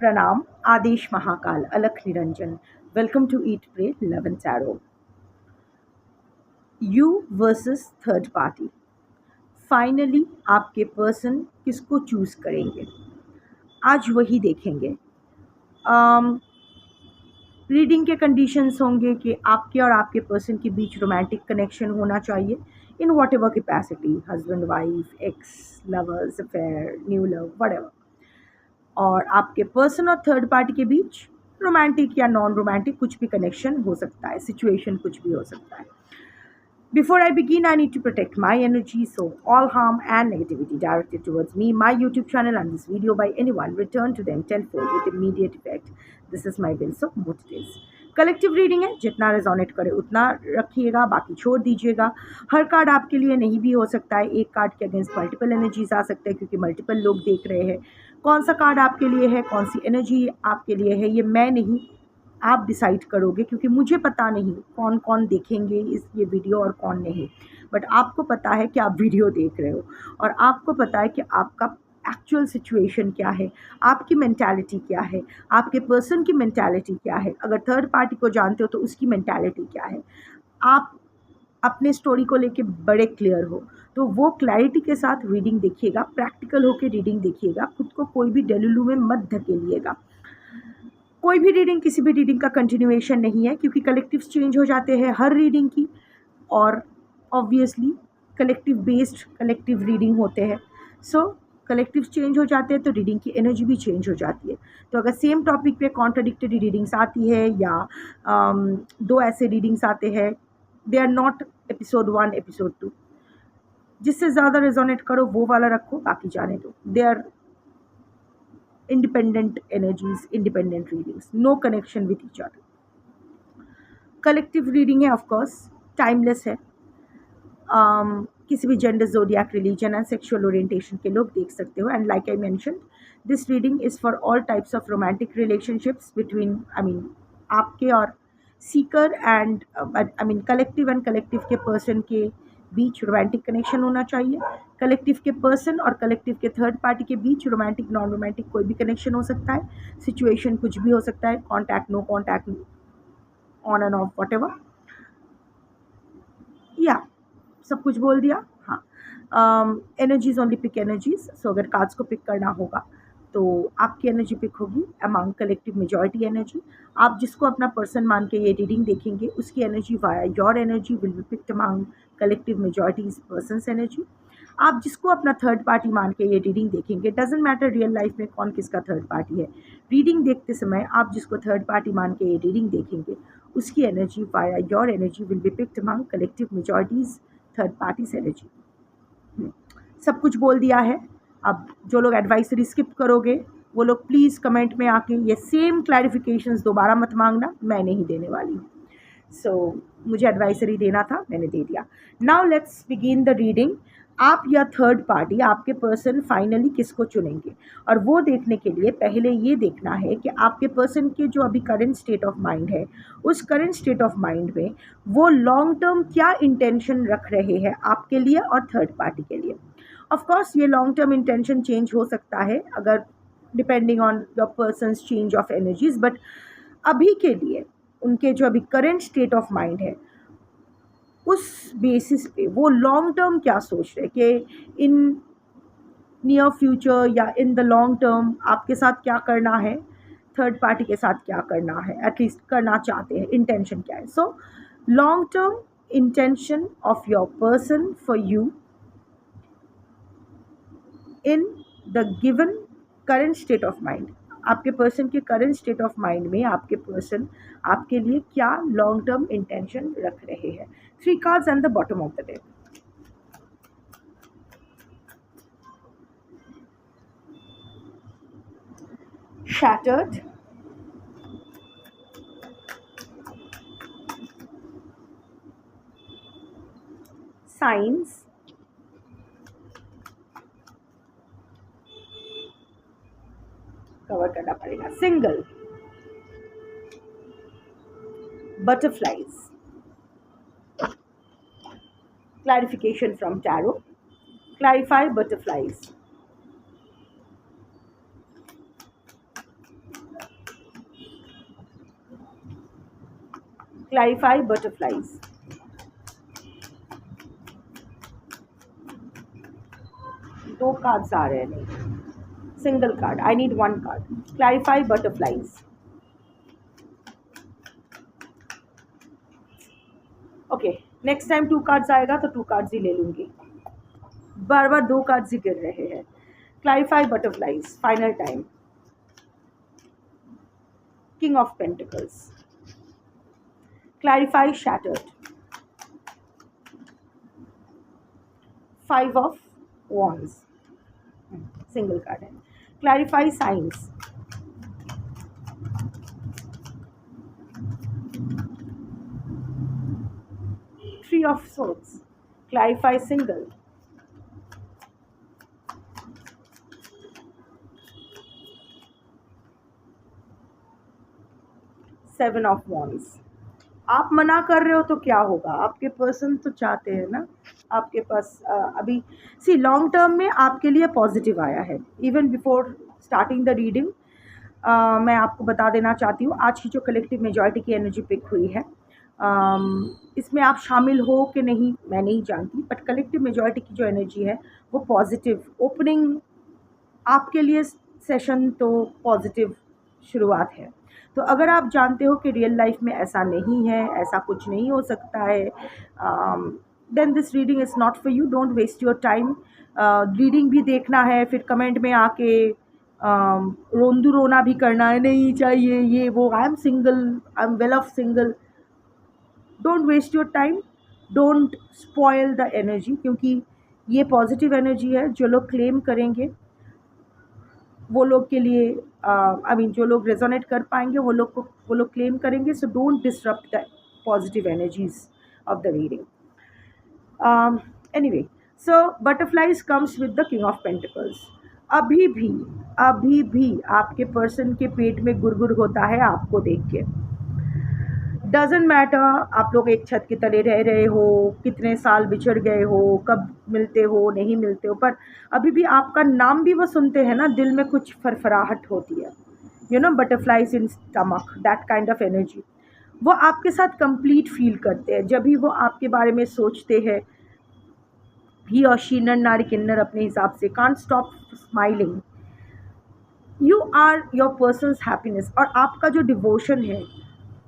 Pranam, Adesh Mahakal, Alakh Niranjan. Welcome to Eat, Pray, Love and Tarot. You versus third party. Finally आपके person किसको choose करेंगे आज वही देखेंगे. Reading के कंडीशंस होंगे कि आपके और आपके पर्सन के बीच रोमांटिक कनेक्शन होना चाहिए in what ever capacity, husband wife, x, lovers, affair, new love, what ever. और आपके पर्सन और थर्ड पार्टी के बीच रोमांटिक या नॉन रोमांटिक कुछ भी कनेक्शन हो सकता है, सिचुएशन कुछ भी हो सकता है. Before I begin, I need to protect my energy, so all harm and negativity directed towards me, my YouTube channel, and this video by anyone return to them tenfold with immediate effect. This is my will, so what it is. Collective reading है, जितना resonate करे उतना रखिएगा, बाकी छोड़ दीजिएगा. हर card आपके लिए नहीं भी हो सकता है. एक कार्ड के अगेंस्ट मल्टीपल एनर्जीज आ सकते हैं क्योंकि मल्टीपल लोग देख रहे हैं. कौन सा कार्ड आपके लिए है, कौन सी एनर्जी आपके लिए है, ये मैं नहीं, आप डिसाइड करोगे क्योंकि मुझे पता नहीं कौन कौन देखेंगे ये वीडियो और कौन नहीं. बट आपको पता है कि आप वीडियो देख रहे हो और आपको पता है कि आपका एक्चुअल सिचुएशन क्या है, आपकी मेंटालिटी क्या है, आपके पर्सन की मेंटालिटी क्या है. अगर थर्ड पार्टी को जानते हो तो उसकी मेंटालिटी क्या है. आप अपने स्टोरी को लेके बड़े क्लियर हो तो वो क्लैरिटी के साथ रीडिंग देखिएगा, प्रैक्टिकल होकर रीडिंग देखिएगा. खुद को कोई भी डेलुलू में मत धकेलिएगा. कोई भी रीडिंग किसी भी रीडिंग का कंटिन्यूएशन नहीं है क्योंकि कलेक्टिव्स चेंज हो जाते हैं हर रीडिंग की. और obviously collective based collective reading होते हैं. सो कलेक्टिव्स चेंज हो जाते हैं तो रीडिंग की एनर्जी भी चेंज हो जाती है. तो अगर सेम टॉपिक पे कॉन्ट्राडिक्टरी रीडिंग्स आती है या दो ऐसे रीडिंग्स आते हैं, they are not episode 1 episode 2. जिससे ज़्यादा रेजोनेट करो वो वाला रखो, बाकी जाने दो. They are independent energies, independent readings, no connection with each other. Collective reading है, ऑफ कोर्स टाइमलेस है. किसी भी gender, zodiac, religion and sexual orientation के लोग देख सकते हो. And like I mention, this reading is for all types of romantic relationships between, आपके और seeker and collective and collective के पर्सन के बीच रोमांटिक कनेक्शन होना चाहिए. कलेक्टिव के पर्सन और कलेक्टिव के थर्ड पार्टी के बीच रोमांटिक, नॉन रोमांटिक कोई भी कनेक्शन हो सकता है. सिचुएशन कुछ भी हो सकता है, contact, no contact, on and off, whatever. या सब कुछ बोल दिया. हाँ, energies only pick energies. So अगर कार्ड्स को पिक करना होगा तो आपकी एनर्जी पिक होगी अमंग कलेक्टिव मेजॉरिटी एनर्जी. आप जिसको अपना पर्सन मान के ये रीडिंग देखेंगे उसकी energy via your energy will be picked among collective majorities persons energy. आप जिसको अपना थर्ड पार्टी मान के ये रीडिंग देखेंगे, डजेंट मैटर रियल लाइफ में कौन किसका थर्ड पार्टी है, रीडिंग देखते समय आप जिसको थर्ड पार्टी मान के ये रीडिंग देखेंगे उसकी energy via your energy will be picked among collective majorities third parties energy. सब कुछ बोल दिया है. अब जो लोग एडवाइसरी स्किप करोगे वो लोग प्लीज़ कमेंट में आके ये सेम क्लैरिफिकेशंस दोबारा मत मांगना, मैं नहीं देने वाली हूँ. सो मुझे एडवाइसरी देना था, मैंने दे दिया. Now let's begin the reading. आप या थर्ड पार्टी, आपके पर्सन फाइनली किसको चुनेंगे, और वो देखने के लिए पहले ये देखना है कि आपके पर्सन के जो अभी करंट स्टेट ऑफ माइंड है, उस करंट स्टेट ऑफ माइंड में वो लॉन्ग टर्म क्या इंटेंशन रख रहे हैं आपके लिए और थर्ड पार्टी के लिए. ऑफ कोर्स ये लॉन्ग टर्म इंटेंशन चेंज हो सकता है अगर depending on your persons change of energies. But अभी के लिए उनके जो अभी करंट स्टेट ऑफ माइंड है उस बेसिस पे वो लॉन्ग टर्म क्या सोच रहे कि इन नियर फ्यूचर या इन द लॉन्ग टर्म आपके साथ क्या करना है, थर्ड पार्टी के साथ क्या करना है, एटलीस्ट करना चाहते हैं, इंटेंशन क्या है. So long term intention of your person for you in the given current state of mind. आपके पर्सन के करंट स्टेट ऑफ माइंड में आपके पर्सन आपके लिए क्या लॉन्ग टर्म इंटेंशन रख रहे हैं. 3 cards and the bottom of the deck. Shattered, signs, cover करना पड़ेगा, single, butterflies. Clarification from tarot. Clarify butterflies. Clarify butterflies. दो कार्ड्स आ रहे हैं, नहीं, single card, I need one card. Clarify butterflies. Okay, next time to cards आएगा तो to cards ही ले लूंगी, बार बार दो कार्ड्स ही गिर रहे हैं। Clarify butterflies, final time. King of pentacles. Clarify shattered. Five of wands, single card है। Clarify science. Three of swords। Clarify single. Seven of wands। आप मना कर रहे हो तो क्या होगा, आपके पर्सन तो चाहते हैं ना आपके पास अभी सी लॉन्ग टर्म में आपके लिए पॉजिटिव आया है। Even before starting the reading मैं आपको बता देना चाहती हूँ, आज की जो कलेक्टिव मेजॉरिटी की एनर्जी पिक हुई है, इसमें आप शामिल हो कि नहीं मैं नहीं जानती, बट कलेक्टिव मेजॉरिटी की जो एनर्जी है वो पॉजिटिव ओपनिंग आपके लिए सेशन तो पॉजिटिव शुरुआत है। तो अगर आप जानते हो कि रियल लाइफ में ऐसा नहीं है, ऐसा कुछ नहीं हो सकता है, then this reading is not for you. Don't waste your time. Reading भी देखना है फिर कमेंट में आके रोंदू रोना भी करना है, नहीं चाहिए ये वो, I am single, I am well off single. Don't waste your time, don't spoil the energy, क्योंकि ये पॉजिटिव एनर्जी है। जो लोग क्लेम करेंगे वो लोग के लिए आई मीन जो लोग रेजोनेट कर पाएंगे वो लोग क्लेम करेंगे। So don't disrupt the positive energies of the reading. Anyway, so butterflies comes with the king of pentacles. अभी भी आपके पर्सन के पेट में गुड़गुड़ होता है आपको देख के। डजेंट मैटर आप लोग एक छत के तले रह रहे हो, कितने साल बिछड़ गए हो, कब मिलते हो नहीं मिलते हो, पर अभी भी आपका नाम भी वो सुनते हैं ना, दिल में कुछ फरफराहट होती है। You know, butterflies in stomach, that kind of energy. वो आपके साथ कंप्लीट फील करते हैं जब भी वो आपके बारे में सोचते हैं। ही और शी, नर नारी किन्नर अपने हिसाब से, can't stop smiling. You are your person's happiness. और आपका जो डिवोशन है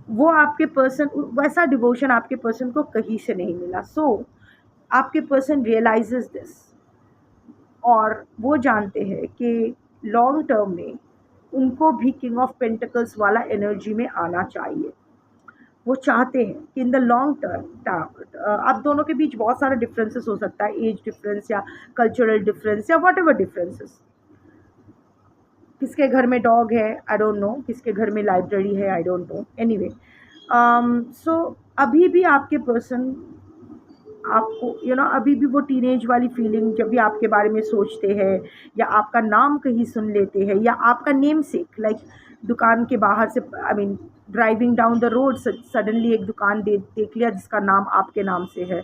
वो आपके पर्सन, वैसा डिवोशन आपके पर्सन को कहीं से नहीं मिला। सो आपके पर्सन रियलाइजेस दिस, और वो जानते हैं कि लॉन्ग टर्म में उनको भी किंग ऑफ पेंटिकल्स वाला एनर्जी में आना चाहिए। वो चाहते हैं कि इन द लॉन्ग टर्म आप दोनों के बीच बहुत सारा डिफरेंसेस हो सकता है, एज डिफरेंस या कल्चरल डिफरेंस या वॉट एवर डिफरेंसेस। किसके घर में डॉग है आई डोंट नो, किसके घर में लाइब्रेरी है आई डोंट नो। एनीवे, सो अभी भी आपके पर्सन आपको अभी भी वो टीनेज वाली फीलिंग जब भी आपके बारे में सोचते हैं, या आपका नाम कहीं सुन लेते हैं, या आपका नेम सेक, लाइक दुकान के बाहर से I mean driving down the road suddenly एक दुकान देख लिया जिसका नाम आपके नाम से है।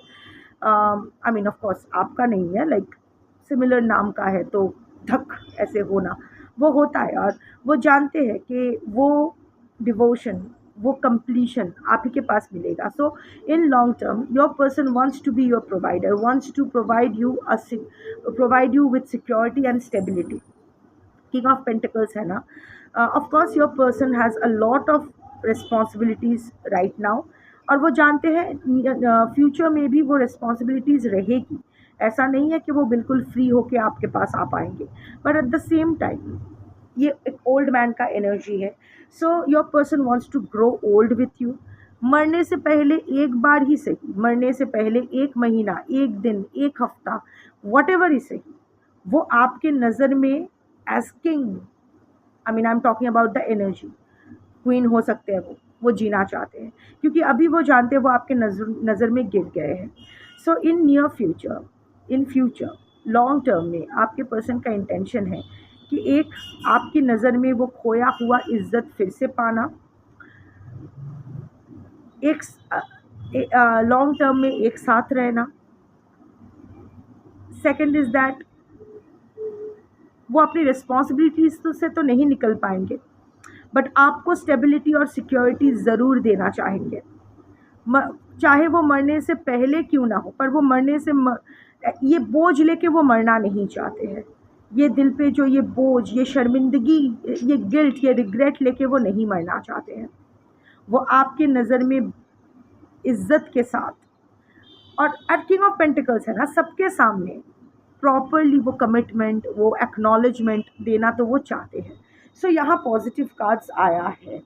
आई मीन ऑफ कोर्स आपका नहीं है, लाइक सिमिलर नाम का है, तो धक ऐसे होना वो होता है। और वो जानते हैं कि वो डिवोशन, वो कंप्लीशन आप ही के पास मिलेगा। So in long term your person wants to be your provider, wants to provide you with security and stability. King of pentacles है ना, of course your person has a lot of responsibilities right now, और वो जानते हैं future में भी वो responsibilities रहेगी। ऐसा नहीं है कि वो बिल्कुल फ्री होके आपके पास आ पाएंगे, but at the same time ये एक ओल्ड मैन का एनर्जी है। So your person wants to grow old with you. मरने से पहले एक बार ही सही, मरने से पहले एक महीना, एक दिन, एक हफ्ता, वट एवर ही सही, वो आपके नज़र में as king, I mean I am talking about the energy, queen हो सकते हैं वो जीना चाहते हैं, क्योंकि अभी वो जानते हैं वो आपके नज़र में गिर गए हैं। So in near future, in future long term में आपके पर्सन का इंटेंशन है कि एक आपकी नज़र में वो खोया हुआ इज्जत फिर से पाना, एक लॉन्ग टर्म में एक साथ रहना। सेकंड इज़ दैट वो अपनी रिस्पॉन्सिबिलिटीज़ से तो नहीं निकल पाएंगे, बट आपको स्टेबिलिटी और सिक्योरिटी ज़रूर देना चाहेंगे। चाहे वो मरने से पहले क्यों ना हो, पर वो मरने से ये बोझ लेके वो मरना नहीं चाहते हैं। ये दिल पे जो ये बोझ, ये शर्मिंदगी, ये गिल्ट, ये रिग्रेट लेके वो नहीं मरना चाहते हैं। वो आपके नज़र में इज्जत के साथ, और किंग ऑफ पेंटिकल्स है ना, सबके सामने प्रॉपरली वो कमिटमेंट, वो एक्नॉलेजमेंट देना तो वो चाहते हैं। सो यहाँ पॉजिटिव कार्ड्स आया है।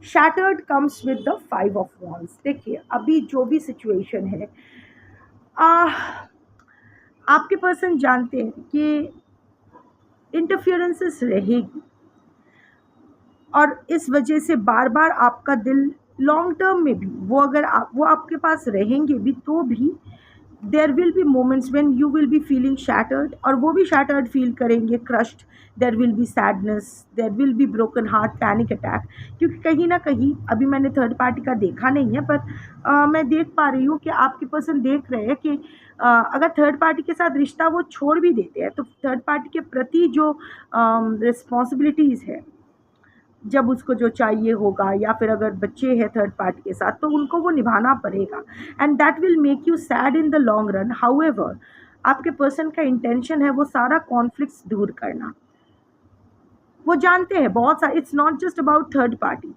Shattered comes with the 5 of wands. देखिए अभी जो भी सिचुएशन है, आ, आपके पर्सन जानते हैं कि इंटरफियरेंसेस रहेगी, और इस वजह से बार बार आपका दिल लॉन्ग टर्म में भी, वो अगर वो आपके पास रहेंगे भी तो भी there will be moments when you will be feeling shattered, और वो भी शैटर्ड फील करेंगे, crushed. There will be sadness, there will be broken heart, panic attack. क्योंकि कहीं ना कहीं, अभी मैंने थर्ड पार्टी का देखा नहीं है, पर मैं देख पा रही हूँ कि आपके पर्सन देख रहे हैं कि अगर थर्ड पार्टी के साथ रिश्ता वो छोड़ भी देते हैं, तो थर्ड पार्टी के प्रति जो रिस्पॉन्सिबिलिटीज़ है, जब उसको जो चाहिए होगा, या फिर अगर बच्चे हैं थर्ड पार्टी के साथ, तो उनको वो निभाना पड़ेगा, and that will make you sad in the long run. However, आपके पर्सन का इंटेंशन है वो सारा कॉन्फ्लिक्ट्स दूर करना। वो जानते हैं बहुत सारे, it's not just about third party,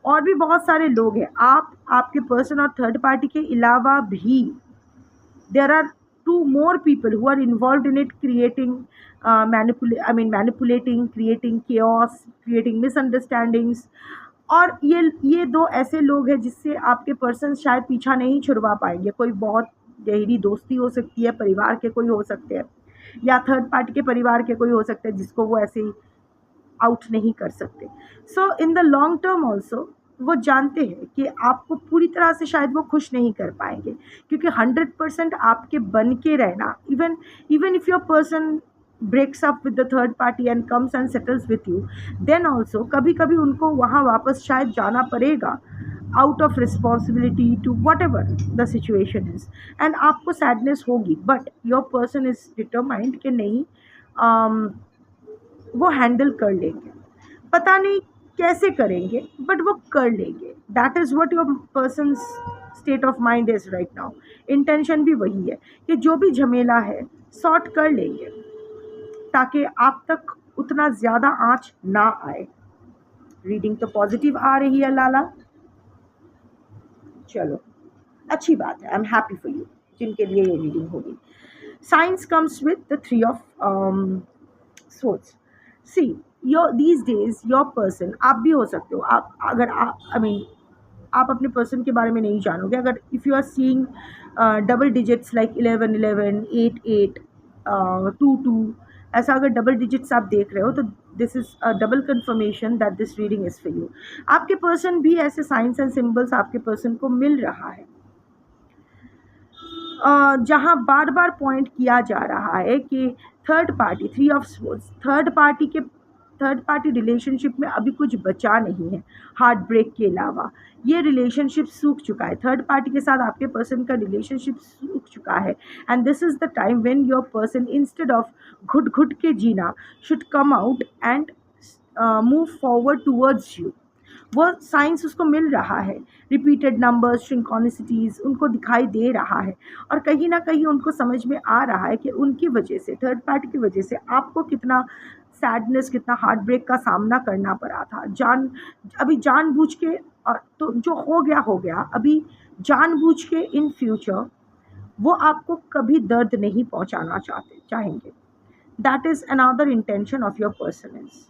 और भी बहुत सारे लोग हैं, आपके पर्सन और थर्ड पार्टी के अलावा भी there are two more people who are involved in it, creating manipulating, creating chaos, creating misunderstandings। और ये दो ऐसे लोग हैं जिससे आपके पर्सन शायद पीछा नहीं छुड़वा पाएंगे। कोई बहुत गहरी दोस्ती हो सकती है, परिवार के कोई हो सकते हैं, या थर्ड पार्टी के परिवार के कोई हो सकते हैं जिसको वो ऐसे ही आउट नहीं कर सकते। So in the long term also वो जानते हैं कि आपको पूरी तरह से शायद वो खुश नहीं कर पाएंगे, क्योंकि 100% आपके बन के रहना, even if your person breaks up with the third party and comes and settles with you, then also कभी कभी उनको वहाँ वापस शायद जाना पड़ेगा, out of responsibility to whatever the situation is, and आपको सैडनेस होगी, but your person is determined कि नहीं, वो हैंडल कर लेंगे। पता नहीं कैसे करेंगे, बट वो कर लेंगे। That is what your persons state of mind is right now. Intention भी वही है कि जो भी झमेला है सॉर्ट कर लेंगे, ताकि आप तक उतना ज़्यादा आँच ना आए। रीडिंग तो पॉजिटिव आ रही है लाला, चलो अच्छी बात है। I am happy for you जिनके लिए ये रीडिंग होगी। Science comes with the 3 of swords। See your these days your person, आप भी हो सकते हो, आप अगर आप आप अपने पर्सन के बारे में नहीं जानोगे, अगर if you are seeing double digits like 11 11, 8 8, 2 2, ऐसा अगर डबल डिजिट्स आप देख रहे हो, तो this is a double confirmation that this reading is for you. आपके पर्सन भी ऐसे साइंस एंड सिम्बल्स आपके पर्सन को मिल रहा है, जहाँ बार बार पॉइंट किया जा रहा है कि third party, 3 of swords, third party relationship में अभी कुछ बचा नहीं है हार्ट ब्रेक के अलावा। ये रिलेशनशिप सूख चुका है, थर्ड पार्टी के साथ आपके पर्सन का रिलेशनशिप सूख चुका है, and this is the time when your person instead of घुट घुट के जीना should come out and move forward towards you. वो साइंस उसको मिल रहा है, रिपीटेड नंबर्स, सिंक्रोनिसिटीज़ उनको दिखाई दे रहा है, और कहीं ना कहीं उनको समझ में आ रहा है कि उनकी वजह से, थर्ड पार्टी की वजह से आपको कितना सैडनेस, कितना हार्ट ब्रेक का सामना करना पड़ा था। अभी जानबूझ के, तो जो हो गया, अभी जानबूझ के इन फ्यूचर वो आपको कभी दर्द नहीं पहुंचाना चाहेंगे। That is another intention of your person is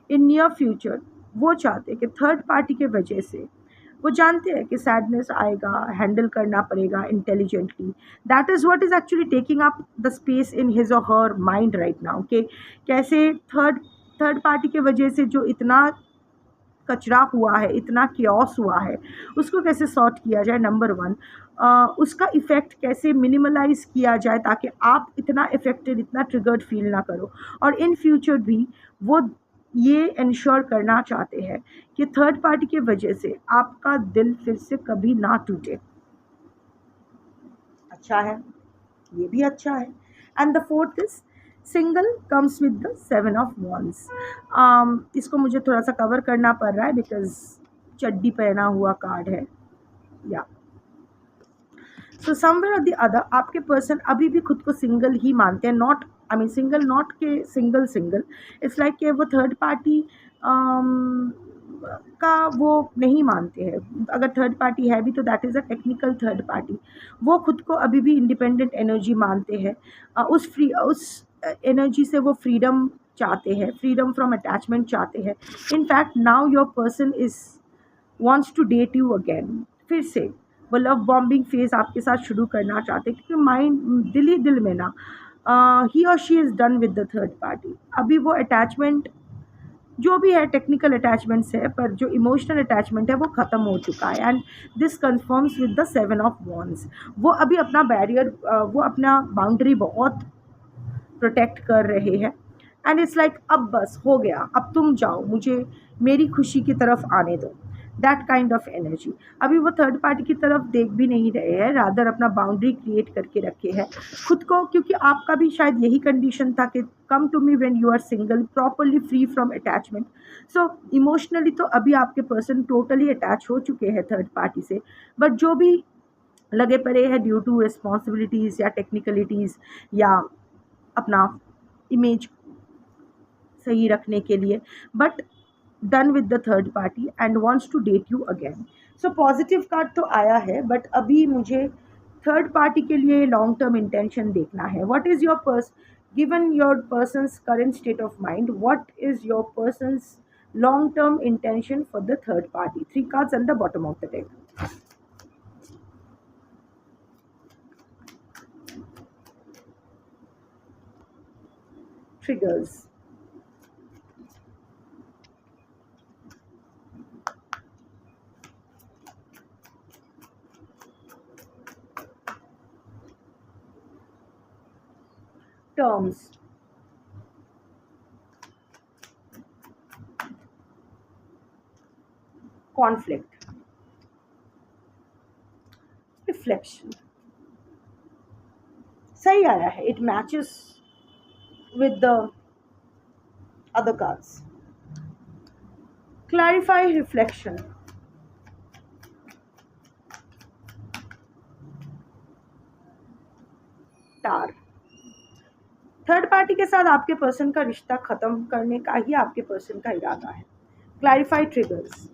in near future. वो चाहते हैं कि थर्ड पार्टी के वजह से, वो जानते हैं कि सैडनेस आएगा, हैंडल करना पड़ेगा intelligently. That is what is actually taking up the space in his or her mind right now, कि कैसे थर्ड पार्टी के वजह से जो इतना कचरा हुआ है, इतना क्योस हुआ है, उसको कैसे सॉर्ट किया जाए, नंबर 1। उसका इफ़ेक्ट कैसे मिनिमलाइज किया जाए, ताकि आप इतना इफ़ेक्टेड, इतना ट्रिगर्ड फील ना करो। और इन फ्यूचर भी वो ये इंश्योर करना चाहते हैं कि थर्ड पार्टी की वजह से आपका दिल फिर से कभी ना टूटे। अच्छा है, ये भी अच्छा है। And the 4th is single comes with the 7 of wands। इसको मुझे थोड़ा सा कवर करना पड़ रहा है बिकॉज चड्डी पहना हुआ कार्ड है, या सो समवेयर और द अदर आपके पर्सन अभी भी खुद को सिंगल ही मानते हैं, not I mean single not के सिंगल सिंगल, इट्स लाइक कि वो थर्ड पार्टी का वो नहीं मानते हैं। अगर थर्ड पार्टी है भी तो that is a technical third party. वो खुद को अभी भी इंडिपेंडेंट एनर्जी मानते हैं। उस एनर्जी से वो फ्रीडम चाहते हैं, फ्रीडम फ्रॉम अटैचमेंट चाहते हैं। In fact now your person is wants to date you again, फिर से वो लव बॉम्बिंग फेज आपके साथ शुरू करना चाहते हैं, क्योंकि माइंड दिल ही दिल में ना ही और she is done with the third party. अभी वो अटैचमेंट जो भी है टेक्निकल अटैचमेंट्स है, पर जो इमोशनल अटैचमेंट है वो ख़त्म हो चुका है। And this confirms with the seven of wands. वो अभी अपना बैरियर, वो अपना बाउंड्री बहुत प्रोटेक्ट कर रहे हैं। एंड इट्स लाइक अब बस हो गया, अब तुम जाओ, मुझे मेरी खुशी की तरफ आने दो, दैट काइंड ऑफ एनर्जी। अभी वो थर्ड पार्टी की तरफ देख भी नहीं रहे हैं, रादर अपना बाउंड्री क्रिएट करके रखे हैं खुद को, क्योंकि आपका भी शायद यही कंडीशन था कि come to me when you are single, properly free from attachment. So emotionally तो अभी आपके पर्सन टोटली अटैच हो चुके हैं थर्ड पार्टी से, बट जो भी लगे पड़े हैं ड्यू टू रिस्पॉन्सिबिलिटीज़ या टेक्निकलिटीज़ या अपना इमेज सही रखने के लिए, but done with the third party and wants to date you again. So positive card तो आया है, बट अभी मुझे थर्ड पार्टी के लिए लॉन्ग टर्म इंटेंशन देखना है। What is your given your persons current state of mind, what is your persons long term intention for the third party? 3 cards at the bottom of the deck. Triggers. Terms. Conflict. Reflection. सही आया है, it matches with the other cards. Clarify, reflection. Tower. Third party के साथ आपके person का रिश्ता ख़त्म करने का ही आपके पर्सन का इरादा है। Clarify triggers.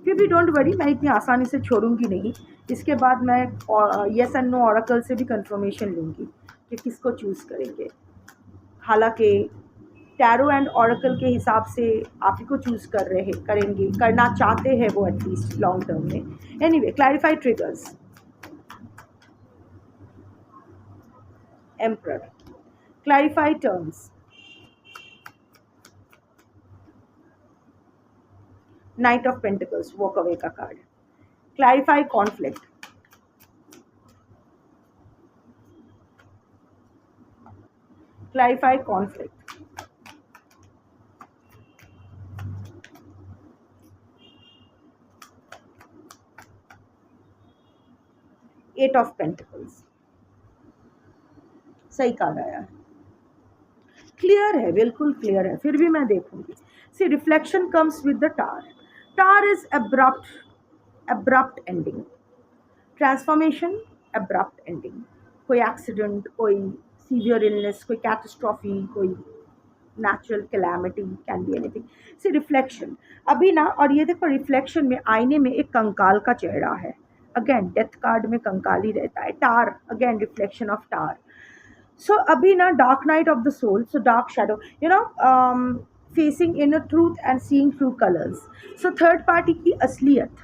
फिर भी डोंट वरी, मैं इतनी आसानी से छोड़ूंगी नहीं। इसके बाद मैं येस एंड नो ऑरेकल से भी कंफर्मेशन लूँगी कि किसको चूज़ करेंगे। हालांकि टैरो एंड ऑरेकल के हिसाब से आप ही को चूज़ करेंगे, करना चाहते हैं वो एटलीस्ट लॉन्ग टर्म में। Anyway, clarify triggers. Emperor. Clarify terms. Knight of Pentacles, walk away का card. Clarify conflict. Clarify conflict. Eight of Pentacles. सही कार्ड आया है, क्लियर है, बिल्कुल क्लियर है। फिर भी मैं देखूंगी। See reflection comes with the tower. Tower is abrupt ending, transformation, abrupt ending. कोई एक्सीडेंट, कोई सीवियर इलनेस, कोई कैटास्ट्रॉफी, कोई natural calamity, can be anything. See reflection अभी ना, और ये देखो रिफ्लेक्शन में आईने में एक कंकाल का चेहरा है। अगेन डेथ कार्ड में कंकाल ही रहता है। Tower again reflection of tower. So अभी ना dark night of the soul, so dark shadow, you know, facing inner truth and seeing through colours. So third party की असलियत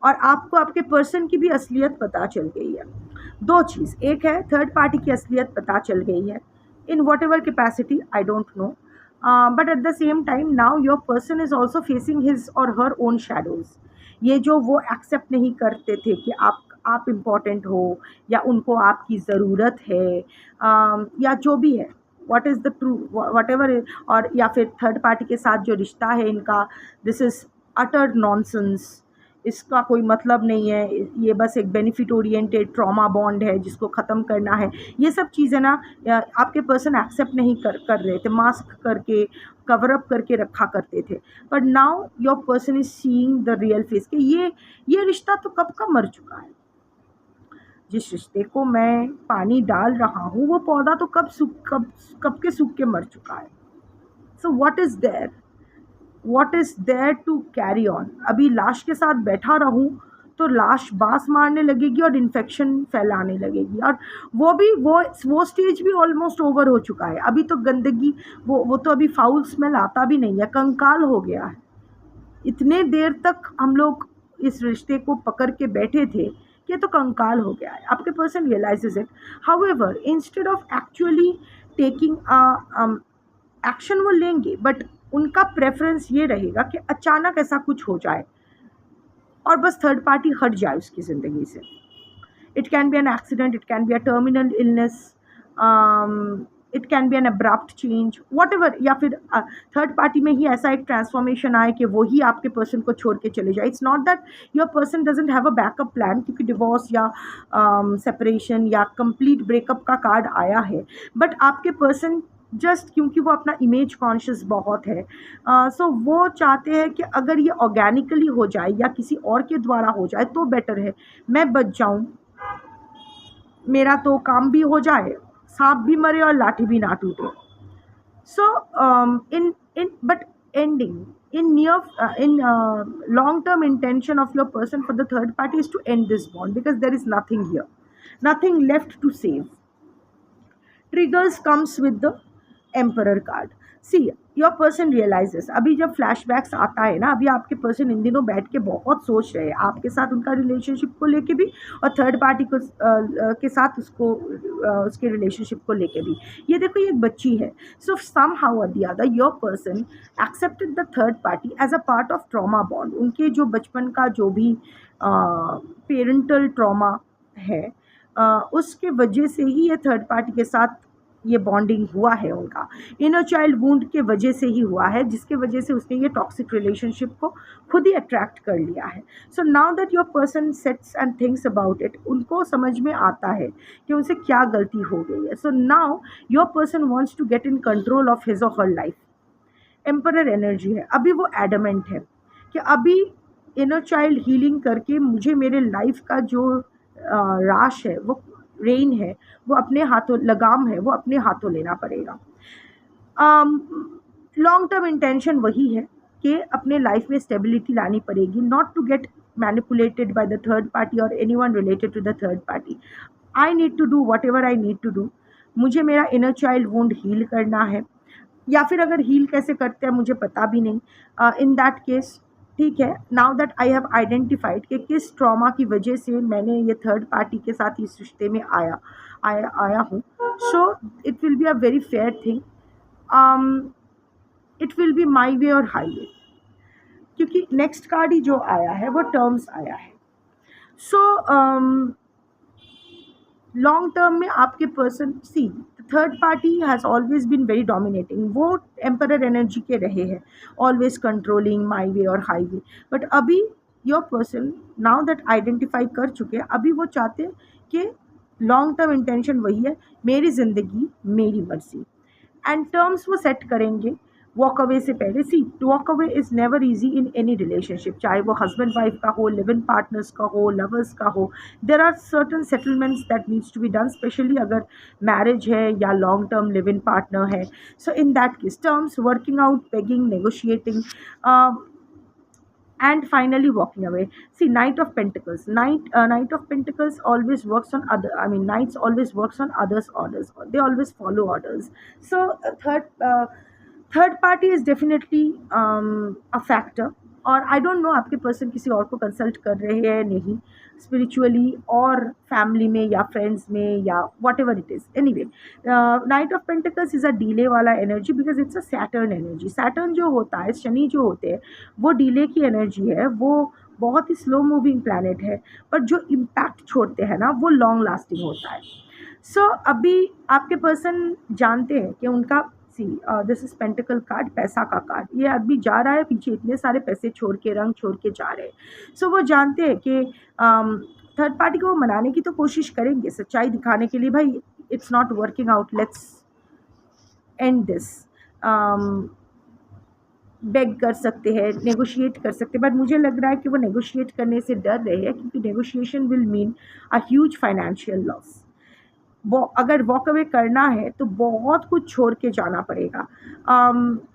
और आपको आपके पर्सन की भी असलियत पता चल गई है। दो चीज़, एक है थर्ड पार्टी की असलियत पता चल गई है in what ever capacity, I don't know, but at the same time now your person is also facing his or her own shadows. ये जो वो एक्सेप्ट नहीं करते थे कि आप इम्पॉर्टेंट हो या उनको आपकी ज़रूरत है, या जो भी है, what is the true what ever, और या फिर थर्ड पार्टी के साथ जो रिश्ता है इनका, दिस इज़ अटर नॉनसेंस, इसका कोई मतलब नहीं है, ये बस एक बेनिफिट ओरिएंटेड ट्रॉमा बॉन्ड है जिसको ख़त्म करना है। ये सब चीज़ें ना आपके पर्सन एक्सेप्ट नहीं कर रहे थे, मास्क करके कवर अप करके रखा करते थे। But now your person is seeing the real face कि ये रिश्ता तो कब का मर चुका है। जिस रिश्ते को मैं पानी डाल रहा हूँ वो पौधा तो कब के सूख के मर चुका है। So what is there to carry on. अभी लाश के साथ बैठा रहूँ तो लाश बाँस मारने लगेगी और इन्फेक्शन फैलाने लगेगी, और वो स्टेज भी ऑलमोस्ट ओवर हो चुका है। अभी तो गंदगी, वो तो अभी फाउल स्मेल आता भी नहीं है, कंकाल हो गया है। इतने देर तक हम लोग इस रिश्ते को पकड़ के बैठे थे कि ये तो कंकाल हो गया है। आपके person realises it, however instead of actually taking action वो लेंगे, बट उनका प्रेफरेंस ये रहेगा कि अचानक ऐसा कुछ हो जाए और बस थर्ड पार्टी हट जाए उसकी ज़िंदगी से। It can be an accident, it can be a terminal illness, it can be an abrupt change, whatever, या फिर थर्ड पार्टी में ही ऐसा एक ट्रांसफॉर्मेशन आए कि वो ही आपके पर्सन को छोड़ के चले जाए। It's not that your person doesn't have a backup plan, क्योंकि डिवोर्स या सेपरेशन या कंप्लीट ब्रेकअप का कार्ड आया है, बट आपके पर्सन जस्ट क्योंकि वो अपना इमेज कॉन्शियस बहुत है, सो वो चाहते हैं कि अगर ये ऑर्गेनिकली हो जाए या किसी और के द्वारा हो जाए तो बेटर है, मैं बच जाऊं, मेरा तो काम भी हो जाए, सांप भी मरे और लाठी भी ना टूटे। सो in but ending in long term intention of your person for the third party is to end this bond, because there is nothing here, nothing left to save. Triggers comes with the emperor card. See, your person realises, अभी जब flashbacks आता है ना, अभी आपके person in दिनों बैठ के बहुत सोच रहे हैं आपके साथ उनका रिलेशनशिप को लेके भी, और थर्ड पार्टी को के साथ उसके रिलेशनशिप को लेके भी। ये देखो, ये एक बच्ची है, so somehow or the other your person accepted the third party as a part of trauma bond. उनके जो बचपन का जो भी पेरेंटल ट्रॉमा है, उसके वजह से ही ये थर्ड पार्टी के साथ ये बॉन्डिंग हुआ है, उनका इनर चाइल्ड वुंड के वजह से ही हुआ है, जिसके वजह से उसने ये टॉक्सिक रिलेशनशिप को खुद ही अट्रैक्ट कर लिया है। So now that your person sets and thinks about it, उनको समझ में आता है कि उनसे क्या गलती हो गई है। So now your person wants to get in control of his or her life. Emperor energy है, अभी वो एडमेंट है कि अभी इनर चाइल्ड हीलिंग करके मुझे मेरे लाइफ का जो राश है, वो रेन है, वो अपने हाथों, लगाम है, वो अपने हाथों लेना पड़ेगा। लॉन्ग टर्म इंटेंशन वही है कि अपने लाइफ में स्टेबिलिटी लानी पड़ेगी, not to get manipulated by the third party और anyone related to the third party. I need to do whatever I need to do. मुझे मेरा इनर चाइल्ड वुंड हील करना है, या फिर अगर हील कैसे करते हैं मुझे पता भी नहीं। इन दैट केस ठीक है, now that I have identified कि किस ट्रॉमा की वजह से मैंने ये थर्ड पार्टी के साथ इस रिश्ते में आया हूँ, so it will be a very fair thing, it will be my way और हाईवे, क्योंकि नेक्स्ट कार्ड ही जो आया है वो टर्म्स आया है। सो लॉन्ग टर्म में आपके person, see third party has always been very dominating, वो एम्परर एनर्जी के रहे हैं, always controlling my way or highway. But अभी your person now that identify कर चुके हैं, अभी वो चाहते हैं कि लॉन्ग टर्म इंटेंशन वही है, मेरी ज़िंदगी मेरी मर्जी, एंड टर्म्स वो सेट करेंगे वॉक अवे से पहले। See, walk away is never easy in any relationship, चाहे वो हस्बैंड वाइफ का हो, लिव इन पार्टनर्स का हो, लवर्स का हो। There are certain settlements that needs to be done, specially अगर मैरिज है या long term live in partner है। So in that case terms, working out, begging, negotiating, and finally walking away. See, Knight of Pentacles, Knight of Pentacles always works on other, I mean Knights always works on others orders, they always follow orders. So third party is definitely a factor, और I don't know आपके person किसी और को consult कर रहे हैं नहीं, spiritually और फैमिली में या फ्रेंड्स में या whatever it is. Anyway, knight of pentacles is a delay वाला energy, because it's a Saturn energy. Saturn जो होता है, शनि जो होते हैं, वो डीले की एनर्जी है, वो बहुत ही स्लो मूविंग प्लैनेट है, पर जो इम्पैक्ट छोड़ते हैं ना वो लॉन्ग लास्टिंग होता है। सो अभी आपके पर्सन जानते हैं कि उनका see this is pentacle card, पैसा का कार्ड। ये आदमी जा रहा है पीछे, इतने सारे पैसे छोड़ के, रंग छोड़ के जा रहे हैं। सो वो जानते हैं कि थर्ड पार्टी को वो मनाने की तो कोशिश करेंगे, सच्चाई दिखाने के लिए, भाई it's not working out, let's end this. Beg कर सकते हैं, नेगोशिएट कर सकते हैं, बट मुझे लग रहा है कि वो नेगोशिएट करने से डर रहे हैं, क्योंकि negotiation will mean a huge financial loss. वो अगर वॉक अवे करना है तो बहुत कुछ छोड़ के जाना पड़ेगा,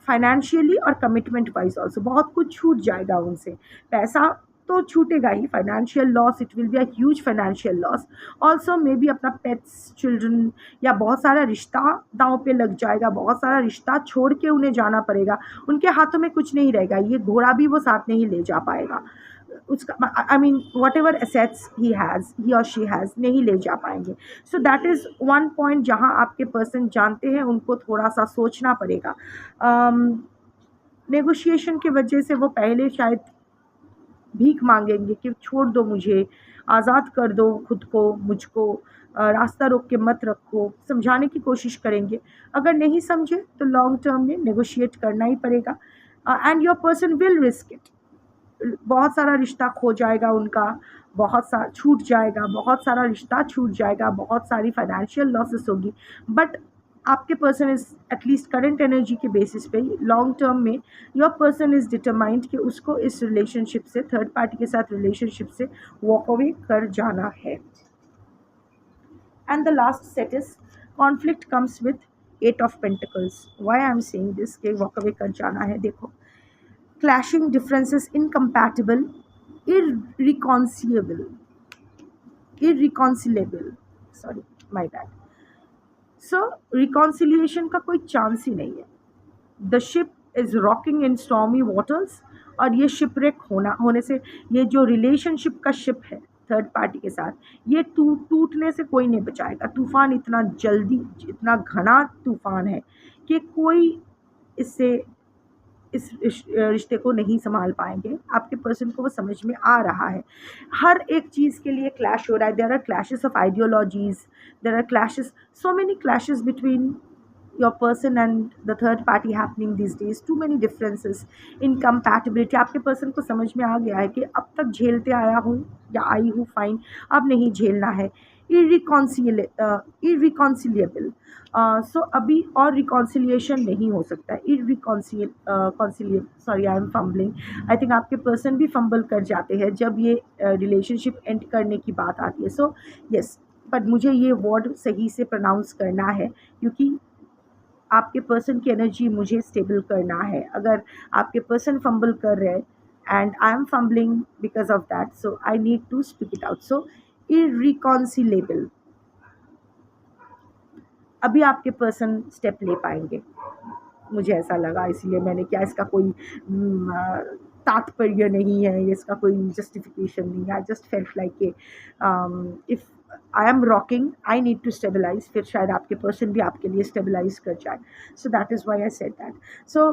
फाइनेंशियली और कमिटमेंट वाइज ऑल्सो बहुत कुछ छूट जाएगा उनसे। पैसा तो छूटेगा ही, financial loss, it will be a huge financial loss. Also may be अपना पेट्स, चिल्ड्रन, या बहुत सारा रिश्ता दांव पे लग जाएगा, बहुत सारा रिश्ता छोड़ के उन्हें जाना पड़ेगा। उनके हाथों में कुछ नहीं रहेगा, ये घोड़ा भी वो साथ नहीं ले जा पाएगा, उसका I mean whatever assets ही और शी हैज़ नहीं ले जा पाएंगे। So that is one point जहाँ आपके पर्सन जानते हैं उनको थोड़ा सा सोचना पड़ेगा। नेगोशिएशन की वजह से वो पहले शायद भीख मांगेंगे कि छोड़ दो मुझे, आज़ाद कर दो खुद को, मुझको, रास्ता रोक के मत रखो, समझाने की कोशिश करेंगे। अगर नहीं समझे तो लॉन्ग टर्म में नेगोशिएट करना ही पड़ेगा, and your person will risk it. बहुत सारा रिश्ता खो जाएगा उनका, बहुत सा छूट जाएगा, बहुत सारा रिश्ता छूट जाएगा, बहुत सारी फाइनेंशियल लॉसेस होगी, बट आपके person is at least current energy के बेसिस पे लॉन्ग टर्म में योर पर्सन इज़ डिटरमाइंड कि उसको इस रिलेशनशिप से, थर्ड पार्टी के साथ रिलेशनशिप से वॉक अवे कर जाना है। And the last set is conflict comes with 8 of pentacles. Why I am saying this कि वॉक अवे कर जाना है, देखो, clashing differences, incompatible, irreconcilable, sorry, my bad. So reconciliation का कोई चांस ही नहीं है। The ship is rocking in stormy waters, और ये शिपरेक होने से, ये जो रिलेशनशिप का शिप है थर्ड पार्टी के साथ, ये टूटने से कोई नहीं बचाएगा। तूफान इतना जल्दी, इतना घना तूफान है कि कोई इससे, इस रिश्ते को नहीं संभाल पाएंगे। आपके पर्सन को वो समझ में आ रहा है। हर एक चीज़ के लिए क्लैश हो रहा है। There are clashes of ideologies, there are clashes, so many clashes between your person and the third party happening these days, too many differences, incompatibility। आपके पर्सन को समझ में आ गया है कि अब तक झेलते आया हूँ या आई हूँ, फाइन, अब नहीं झेलना है। irreconcilable, सो अभी और रिकॉन्सिलिएशन नहीं हो सकता है। Sorry, I am fumbling, I think आपके पर्सन भी फंबल कर जाते हैं जब ये रिलेशनशिप एंड करने की बात आती है। सो यस, बट मुझे ये वर्ड सही से प्रोनाउंस करना है, क्योंकि आपके पर्सन की एनर्जी मुझे स्टेबल करना है। अगर आपके पर्सन फंबल कर रहे हैं and I am fumbling because of that, so I need to speak it out. So irreconcilable, अभी आपके पर्सन स्टेप ले पाएंगे, मुझे ऐसा लगा, इसलिए मैंने क्या, इसका कोई तात्पर्य नहीं है, इसका कोई जस्टिफिकेशन नहीं है। आई जस्ट फेल्ट लाइक कि if I am rocking, I need to stabilise, फिर शायद आपके पर्सन भी आपके लिए स्टेबलाइज कर जाए। So that is why I said that. So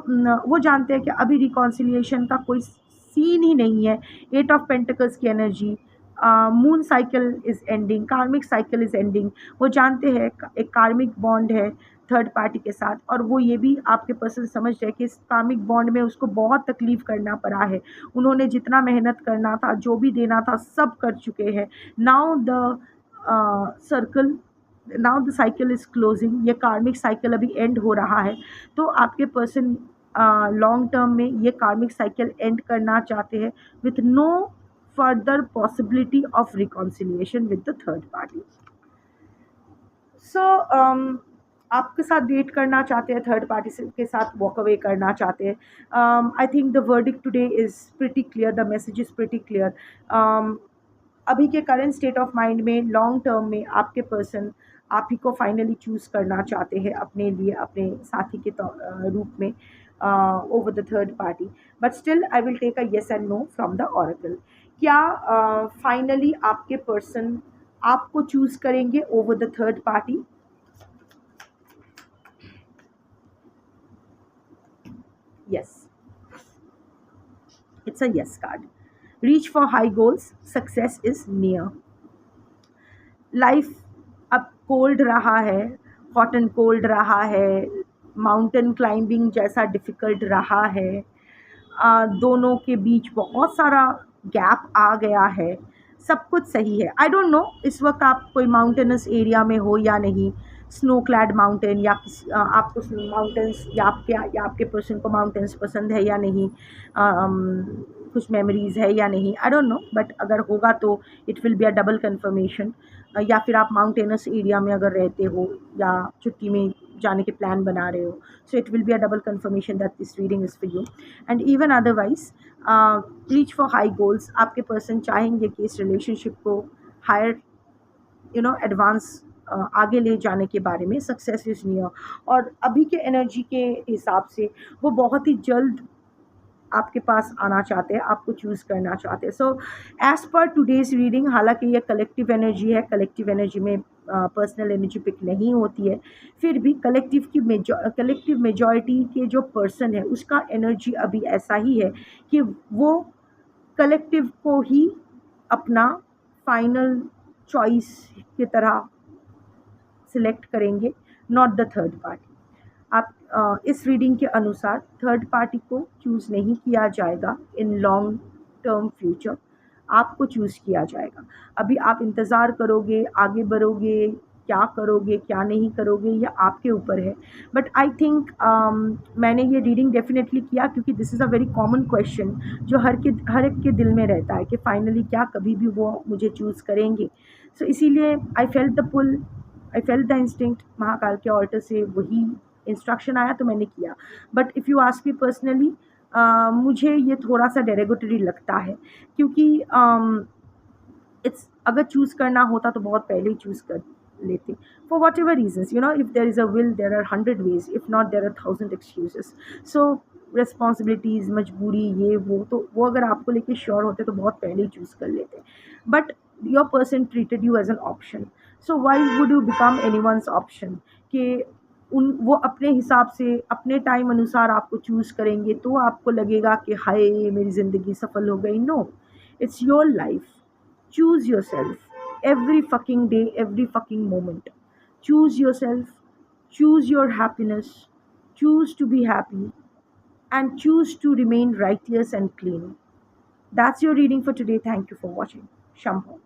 वो जानते हैं कि अभी रिकॉन्सिलिएशन का कोई सीन ही नहीं है। 8 ऑफ पेंटिकल्स की energy, moon cycle is ending, कार्मिक साइकिल इज़ एंडिंग। वो जानते हैं एक कार्मिक बॉन्ड है थर्ड पार्टी के साथ, और वो ये भी आपके पर्सन समझ रहे हैं कि इस कार्मिक बॉन्ड में उसको बहुत तकलीफ़ करना पड़ा है। उन्होंने जितना मेहनत करना था, जो भी देना था, सब कर चुके हैं। Now the cycle is closing, ये कार्मिक साइकिल अभी एंड हो रहा है। तो आपके पर्सन लॉन्ग टर्म में ये कार्मिक साइकिल एंड करना चाहते हैं with no further possibility of reconciliation with the third party. So आपके साथ डेट करना चाहते हैं, थर्ड पार्टी के साथ वॉक अवे करना चाहते हैं। I think the verdict today is pretty clear, the message is pretty clear. अभी के करंट स्टेट ऑफ माइंड में लॉन्ग टर्म में आपके पर्सन आप ही को फाइनली चूज़ करना चाहते हैं अपने लिए, अपने साथी के रूप में, over the third party, but still I will take a yes and no from the oracle। क्या फाइनली आपके पर्सन आपको चूज करेंगे over the third party? Yes, it's a yes card. Reach for high goals, success is near. Life अब cold रहा है, hot and cold रहा है, mountain climbing जैसा डिफ़िकल्ट रहा है, दोनों के बीच बहुत सारा गैप आ गया है, सब कुछ सही है। आई डोंट नो इस वक़्त आप कोई माउंटेनस एरिया में हो या नहीं, स्नो क्लैड माउंटेन या आपको माउंटेन्स या आपके पर्सन को माउंटेन्स पसंद है या नहीं, कुछ मेमोरीज़ है या नहीं, आई डोंट नो, बट अगर होगा तो it will be a double confirmation. या फिर आप माउंटेनस एरिया में अगर रहते हो या छुट्टी में जाने के प्लान बना रहे हो, so it will be a double confirmation that this reading is for you. And even otherwise, reach for high goals. आपके पर्सन चाहेंगे कि इस रिलेशनशिप को हायर एडवांस आगे ले जाने के बारे में, सक्सेस इज नियर, और अभी के एनर्जी के हिसाब से वो बहुत ही जल्द आपके पास आना चाहते हैं, आपको चूज़ करना चाहते हैं। So as per today's reading, हालांकि ये कलेक्टिव एनर्जी है, कलेक्टिव एनर्जी में पर्सनल एनर्जी पिक नहीं होती है, फिर भी कलेक्टिव मेजॉरिटी के जो पर्सन है उसका एनर्जी अभी ऐसा ही है कि वो कलेक्टिव को ही अपना फाइनल चॉइस की तरह सिलेक्ट करेंगे, नॉट द थर्ड पार्टी। आप इस रीडिंग के अनुसार थर्ड पार्टी को चूज़ नहीं किया जाएगा इन लॉन्ग टर्म फ्यूचर, आपको चूज़ किया जाएगा। अभी आप इंतज़ार करोगे, आगे बढ़ोगे, क्या करोगे क्या नहीं करोगे ये आपके ऊपर है। बट आई थिंक मैंने ये रीडिंग डेफिनेटली किया क्योंकि this is a very common question जो हर एक के दिल में रहता है कि फाइनली क्या कभी भी वो मुझे चूज़ करेंगे। सो इसीलिए I felt the pull, I felt the instinct, Mahakal के ऑल्टर से वही इंस्ट्रक्शन आया तो मैंने किया। But if you ask me personally, मुझे ये थोड़ा सा डेरोगेटरी लगता है क्योंकि इट्स अगर चूज़ करना होता तो बहुत पहले ही चूज़ कर लेते। For whatever reasons, if there is a will there are 100 ways, if not there are 1000 excuses. So responsibilities, मजबूरी, ये वो, तो वो अगर आपको लेके श्योर होते तो बहुत पहले ही चूज़ कर लेते। But your person treated you as an option, so why would you become anyone's option कि वो अपने हिसाब से अपने टाइम अनुसार आपको चूज़ करेंगे तो आपको लगेगा कि हाय मेरी ज़िंदगी सफल हो गई। No, it's your life, choose yourself every fucking day, every fucking moment. Choose yourself, choose your happiness, choose to be happy and choose to remain righteous and clean. That's your reading for today. Thank you for watching. Shambho.